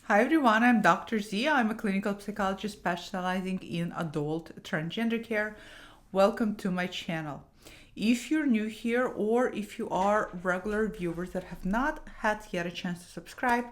Hi everyone, I'm Dr. Z. I'm a clinical psychologist specializing in adult transgender care. Welcome to my channel. If you're new here or if you are regular viewers that have not had yet a chance to subscribe,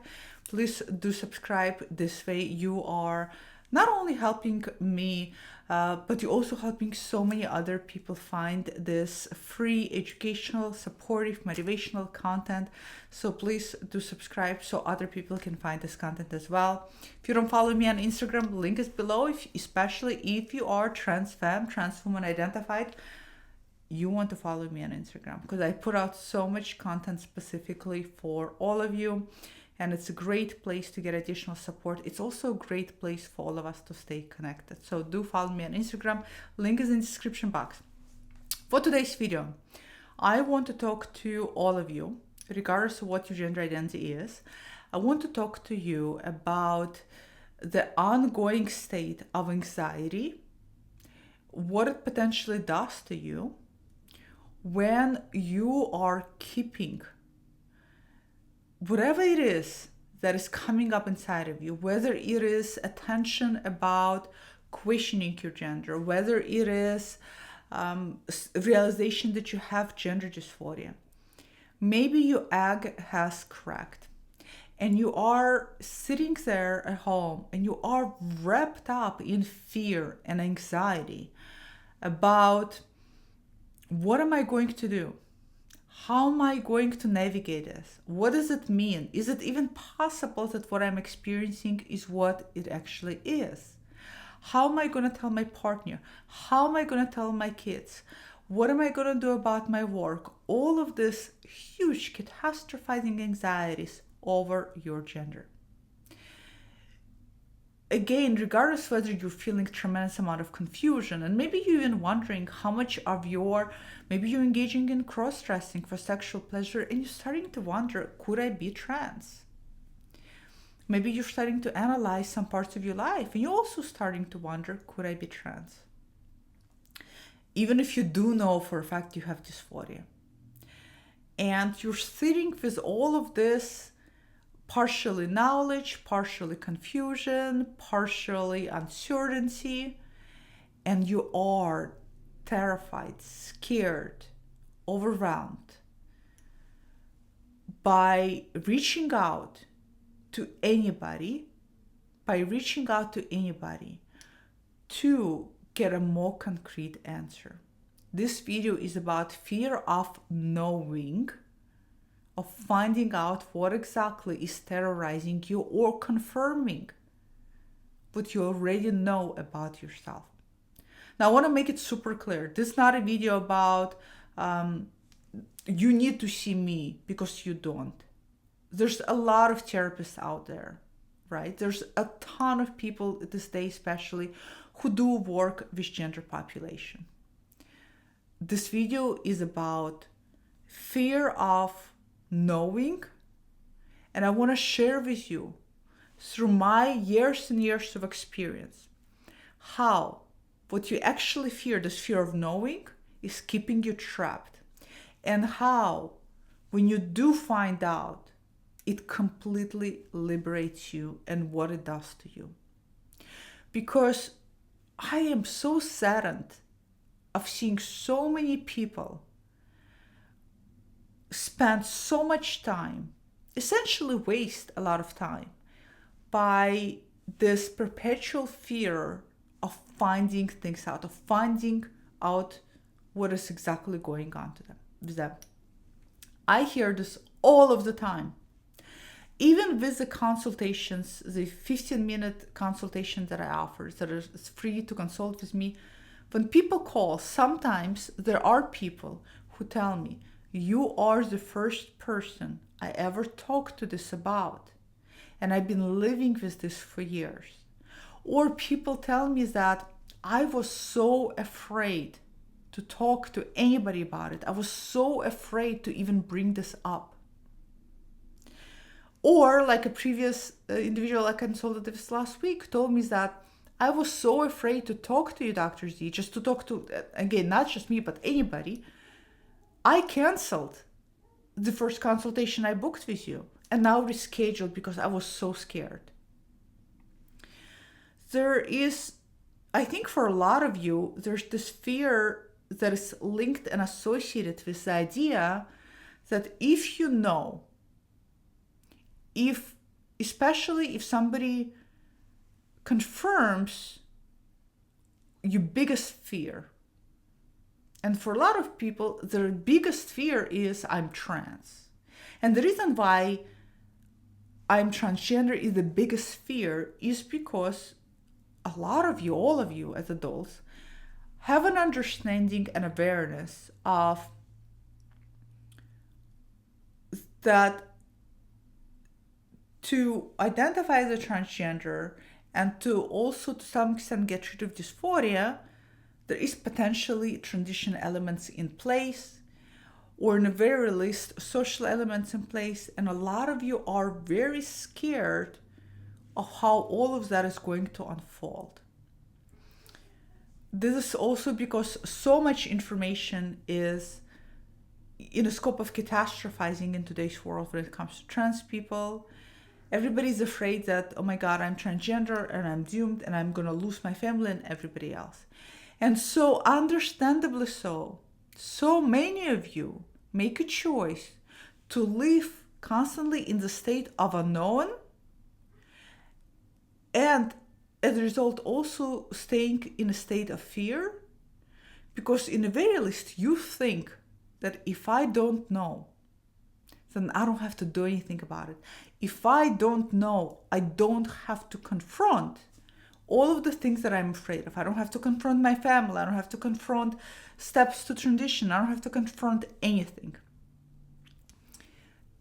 please do subscribe. This way you are not only helping me, but you're also helping so many other people find this free educational, supportive, motivational content. So please do subscribe so other people can find this content as well. If you don't follow me on Instagram, link is below. Especially if you are trans femme, trans woman identified, you want to follow me on Instagram because I put out so much content specifically for all of you. And it's a great place to get additional support. It's also a great place for all of us to stay connected. So do follow me on Instagram. Link is in the description box. For today's video, I want to talk to all of you, regardless of what your gender identity is. I want to talk to you about the ongoing state of anxiety, what it potentially does to you when you are keeping whatever it is that is coming up inside of you, whether it is attention about questioning your gender, whether it is realization that you have gender dysphoria. Maybe your egg has cracked and you are sitting there at home and you are wrapped up in fear and anxiety about what am I going to do? How am I going to navigate this? What does it mean? Is it even possible that what I'm experiencing is what it actually is? How am I going to tell my partner? How am I going to tell my kids? What am I going to do about my work? All of this huge catastrophizing anxieties over your gender. Again, regardless whether you're feeling tremendous amount of confusion and maybe you're even wondering how much of maybe you're engaging in cross-dressing for sexual pleasure and you're starting to wonder, could I be trans? Maybe you're starting to analyze some parts of your life and you're also starting to wonder, could I be trans? Even if you do know for a fact you have dysphoria. And you're sitting with all of this partially knowledge, partially confusion, partially uncertainty, and you are terrified, scared, overwhelmed by reaching out to anybody, to get a more concrete answer. This video is about fear of knowing, of finding out what exactly is terrorizing you or confirming what you already know about yourself. Now, I want to make it super clear. This is not a video about you need to see me because you don't. There's a lot of therapists out there, right? There's a ton of people this day especially who do work with gender population. This video is about fear of knowing, and I want to share with you through my years and years of experience how what you actually fear, this fear of knowing, is keeping you trapped, and how when you do find out, it completely liberates you and what it does to you. Because I am so saddened of seeing so many people spend so much time, essentially waste a lot of time, by this perpetual fear of finding things out, of finding out what is exactly going on to them, with them. I hear this all of the time. Even with the consultations, the 15-minute consultation that I offer, that is free to consult with me, when people call, sometimes there are people who tell me, you are the first person I ever talked to this about, and I've been living with this for years. Or people tell me that I was so afraid to talk to anybody about it. I was so afraid to even bring this up. Or like a previous individual I consulted this last week told me that I was so afraid to talk to you, Dr. Z, just to talk to, again, not just me, but anybody. I canceled the first consultation I booked with you and now rescheduled because I was so scared. there is, I think for a lot of you, there's this fear that is linked and associated with the idea that if you know, if especially if somebody confirms your biggest fear, and for a lot of people, their biggest fear is I'm trans. And the reason why I'm transgender is the biggest fear is because a lot of you, all of you as adults, have an understanding and awareness of that to identify as a transgender and to also to some extent get rid of dysphoria, there is potentially transition elements in place, or in the very least social elements in place, and a lot of you are very scared of how all of that is going to unfold. This is also because so much information is in the scope of catastrophizing in today's world when it comes to trans people. Everybody's afraid that, oh my God, I'm transgender and I'm doomed and I'm going to lose my family and everybody else. And so, understandably so, so many of you make a choice to live constantly in the state of unknown, and as a result also staying in a state of fear, because in the very least you think that if I don't know, then I don't have to do anything about it. If I don't know, I don't have to confront all of the things that I'm afraid of. I don't have to confront my family. I don't have to confront steps to transition. I don't have to confront anything.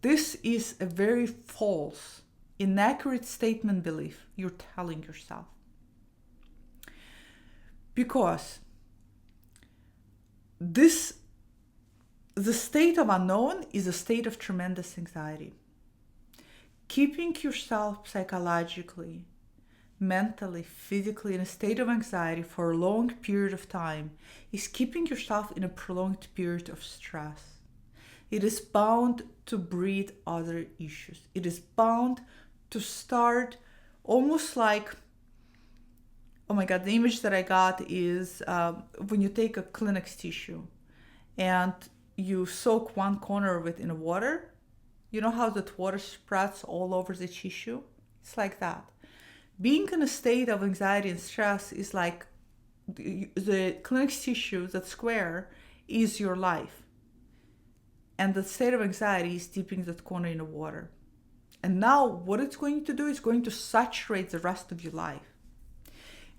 This is a very false, inaccurate statement belief you're telling yourself. Because the state of unknown is a state of tremendous anxiety. Keeping yourself psychologically, mentally, physically in a state of anxiety for a long period of time is keeping yourself in a prolonged period of stress. It is bound to breed other issues. It is bound to start almost like, oh my God, the image that I got is when you take a Kleenex tissue and you soak one corner of it in water. You know how that water spreads all over the tissue? It's like that. Being in a state of anxiety and stress is like the Kleenex tissue, that square, is your life. And the state of anxiety is dipping that corner in the water. And now what it's going to do is going to saturate the rest of your life.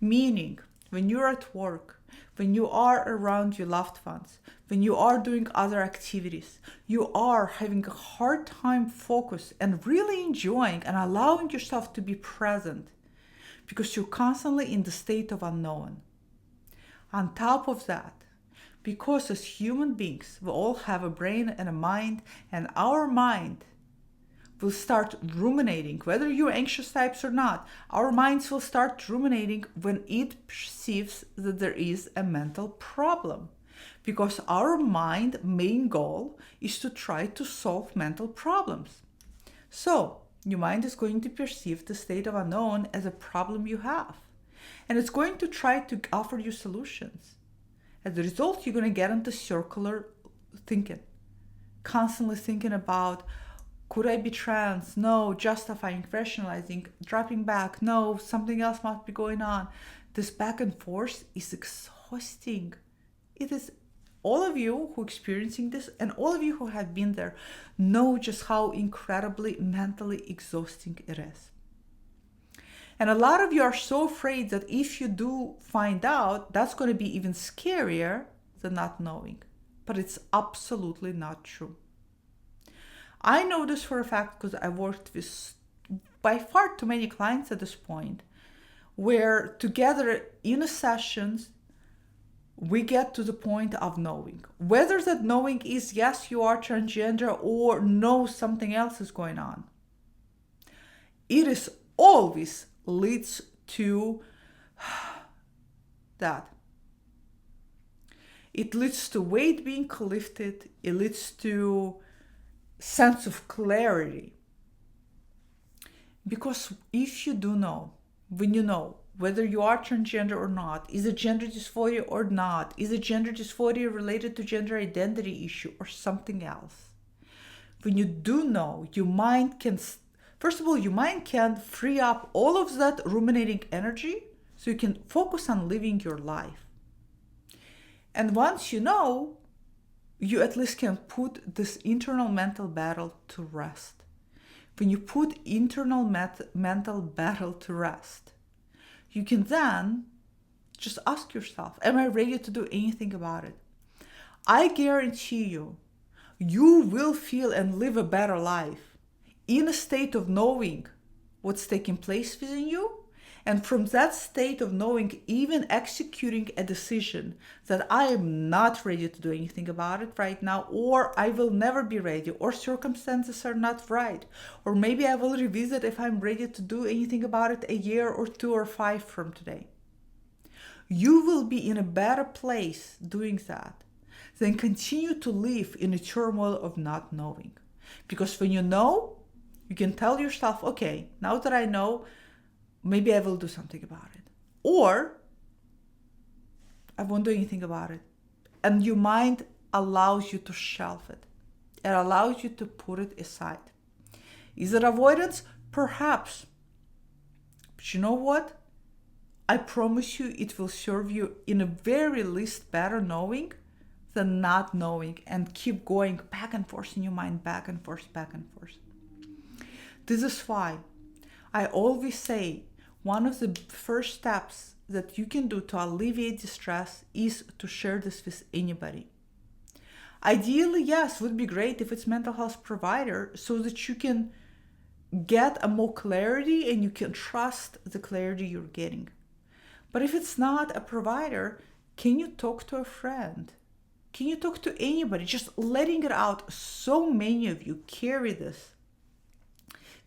Meaning, when you're at work, when you are around your loved ones, when you are doing other activities, you are having a hard time focus and really enjoying and allowing yourself to be present because you're constantly in the state of unknown. On top of that, because as human beings, we all have a brain and a mind, and our mind will start ruminating, whether you're anxious types or not. Our minds will start ruminating when it perceives that there is a mental problem. Because our mind main goal is to try to solve mental problems. So your mind is going to perceive the state of unknown as a problem you have. And it's going to try to offer you solutions. As a result, you're going to get into circular thinking. Constantly thinking about, could I be trans? No. Justifying, rationalizing, dropping back. No, something else must be going on. This back and forth is exhausting. It is. All of you who are experiencing this and all of you who have been there know just how incredibly mentally exhausting it is. And a lot of you are so afraid that if you do find out, that's going to be even scarier than not knowing. But it's absolutely not true. I know this for a fact because I worked with by far too many clients at this point, where together in a sessions, we get to the point of knowing. Whether that knowing is yes, you are transgender, or no, something else is going on. It is always leads to that. It leads to weight being lifted. It leads to sense of clarity. Because if you do know, when you know, whether you are transgender or not, is it gender dysphoria or not, is it gender dysphoria related to gender identity issue or something else. When you do know, your mind can, first of all, your mind can free up all of that ruminating energy so you can focus on living your life. And once you know, you at least can put this internal mental battle to rest. When you put internal mental battle to rest, you can then just ask yourself, am I ready to do anything about it? I guarantee you, you will feel and live a better life in a state of knowing what's taking place within you. And from that state of knowing, even executing a decision that I am not ready to do anything about it right now, or I will never be ready, or circumstances are not right, or maybe I will revisit if I'm ready to do anything about it a year or 2 or 5 from today. You will be in a better place doing that than continue to live in a turmoil of not knowing. Because when you know, you can tell yourself, okay, now that I know, maybe I will do something about it. Or I won't do anything about it. And your mind allows you to shelve it. It allows you to put it aside. Is it avoidance? Perhaps. But you know what? I promise you it will serve you in a very least better knowing than not knowing and keep going back and forth in your mind, back and forth, back and forth. This is why I always say one of the first steps that you can do to alleviate distress is to share this with anybody. Ideally, yes, would be great if it's mental health provider so that you can get a more clarity and you can trust the clarity you're getting. But if it's not a provider, can you talk to a friend? Can you talk to anybody? Just letting it out. So many of you carry this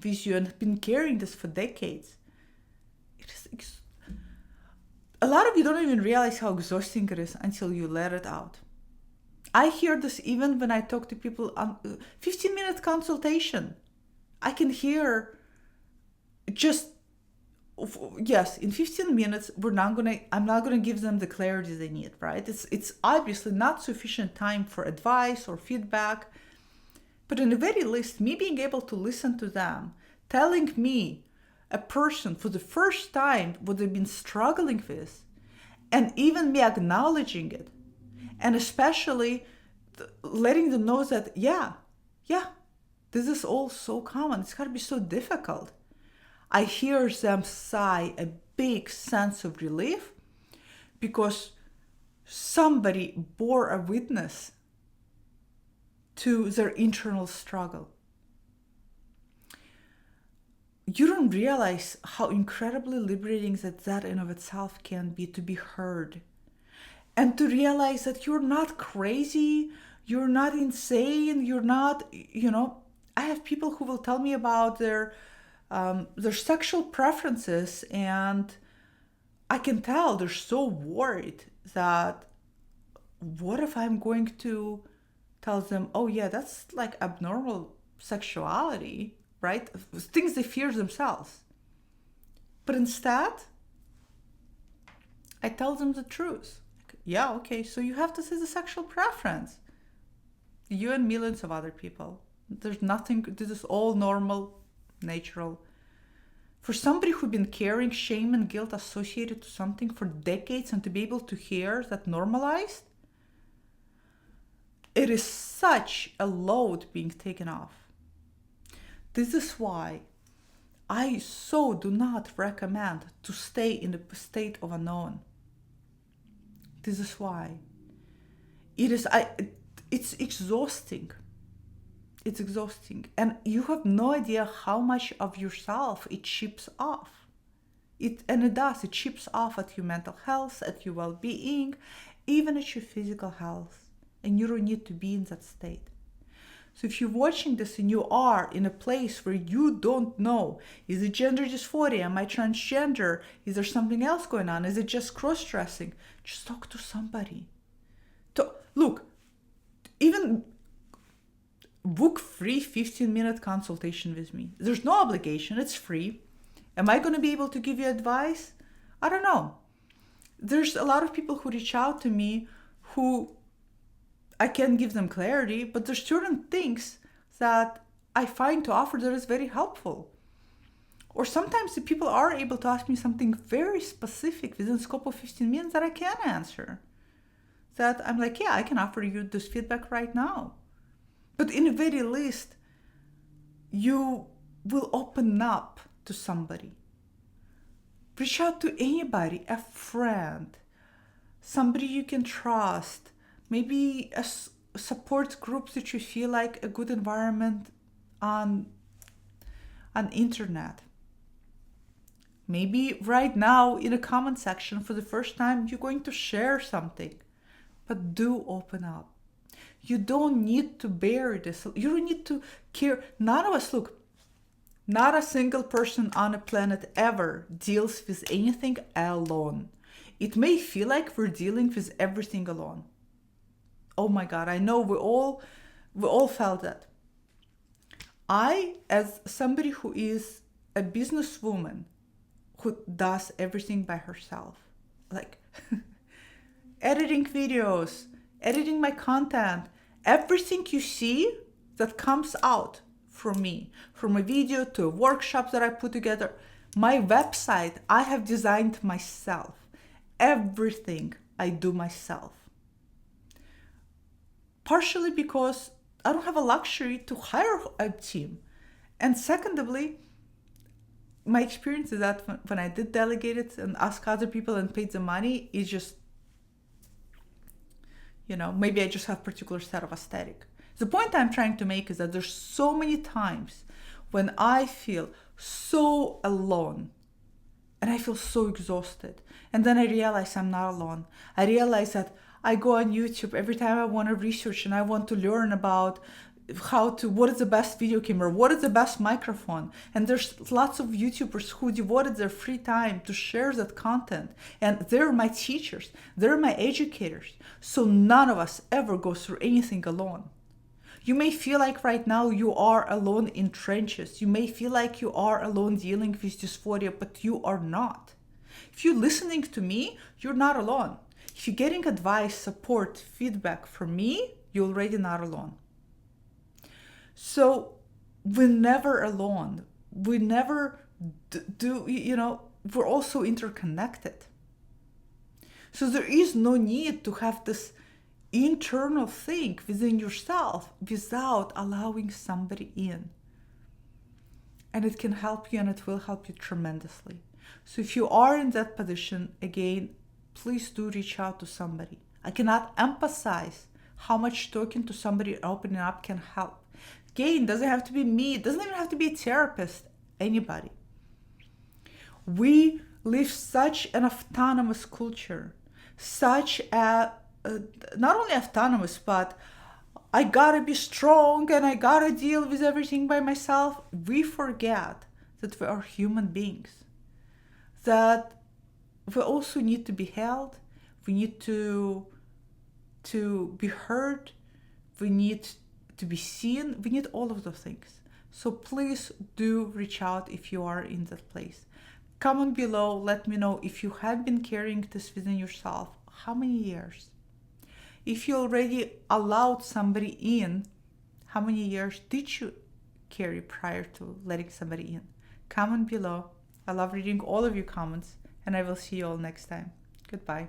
with you and have been carrying this for decades. A lot of you don't even realize how exhausting it is until you let it out. I hear this even when I talk to people on 15-minute consultation. I can hear just, yes, in 15 minutes, I'm not gonna give them the clarity they need, right? It's obviously not sufficient time for advice or feedback, but in the very least, me being able to listen to them, telling me, a person for the first time what they've been struggling with, and even me acknowledging it, and especially letting them know that yeah, this is all so common, it's gotta be so difficult. I hear them sigh a big sense of relief because somebody bore a witness to their internal struggle. You don't realize how incredibly liberating that in of itself can be, to be heard. And to realize that you're not crazy, you're not insane, you're not, I have people who will tell me about their sexual preferences, and I can tell they're so worried that what if I'm going to tell them, oh yeah, that's like abnormal sexuality, right? Things they fear themselves. But instead, I tell them the truth. Yeah, okay, so you have this as a sexual preference. You and millions of other people. There's nothing, this is all normal, natural. For somebody who's been carrying shame and guilt associated to something for decades and to be able to hear that normalized, it is such a load being taken off. This is why I so do not recommend to stay in the state of unknown. This is why. It's exhausting. It's exhausting. And you have no idea how much of yourself it chips off. It chips off at your mental health, at your well-being, even at your physical health. And you don't need to be in that state. So if you're watching this and you are in a place where you don't know, is it gender dysphoria? Am I transgender? Is there something else going on? Is it just cross-dressing? Just talk to somebody. Look, even book free 15-minute consultation with me. There's no obligation, it's free. Am I going to be able to give you advice? I don't know. There's a lot of people who reach out to me who I can give them clarity, but there's certain things that I find to offer that is very helpful. Or sometimes the people are able to ask me something very specific within the scope of 15 minutes that I can answer. That I'm like, yeah, I can offer you this feedback right now. But in the very least, you will open up to somebody. Reach out to anybody, a friend, somebody you can trust, maybe a support group that you feel like a good environment on internet. Maybe right now in a comment section for the first time you're going to share something, but do open up. You don't need to bury this. You don't need to care. None of us, look, not a single person on the planet ever deals with anything alone. It may feel like we're dealing with everything alone. Oh my God, I know we all felt that. I, as somebody who is a businesswoman who does everything by herself, like editing videos, editing my content, everything you see that comes out from me, from a video to a workshop that I put together, my website I have designed myself. Everything I do myself. Partially because I don't have a luxury to hire a team. And secondly, my experience is that when I did delegate it and ask other people and paid the money, it's just, maybe I just have a particular set of aesthetic. The point I'm trying to make is that there's so many times when I feel so alone and I feel so exhausted. And then I realize I'm not alone. I realize that I go on YouTube every time I want to research and I want to learn about what is the best video camera, what is the best microphone. And there's lots of YouTubers who devoted their free time to share that content. And they're my teachers, they're my educators. So none of us ever goes through anything alone. You may feel like right now you are alone in trenches. You may feel like you are alone dealing with dysphoria, but you are not. If you're listening to me, you're not alone. If you're getting advice, support, feedback from me, you're already not alone. So we're never alone. We never we're also interconnected. So there is no need to have this internal thing within yourself without allowing somebody in. And it can help you and it will help you tremendously. So if you are in that position, again, please do reach out to somebody. I cannot emphasize how much talking to somebody, opening up can help. Again, it doesn't have to be me. It doesn't even have to be a therapist. Anybody. We live such an autonomous culture, such a not only autonomous, but I gotta be strong and I gotta deal with everything by myself. We forget that we are human beings, that we also need to be held, we need to be heard, we need to be seen, we need all of those things. So please do reach out if you are in that place. Comment below, let me know if you have been carrying this within yourself, how many years? If you already allowed somebody in, how many years did you carry prior to letting somebody in? Comment below. I love reading all of your comments, and I will see you all next time. Goodbye.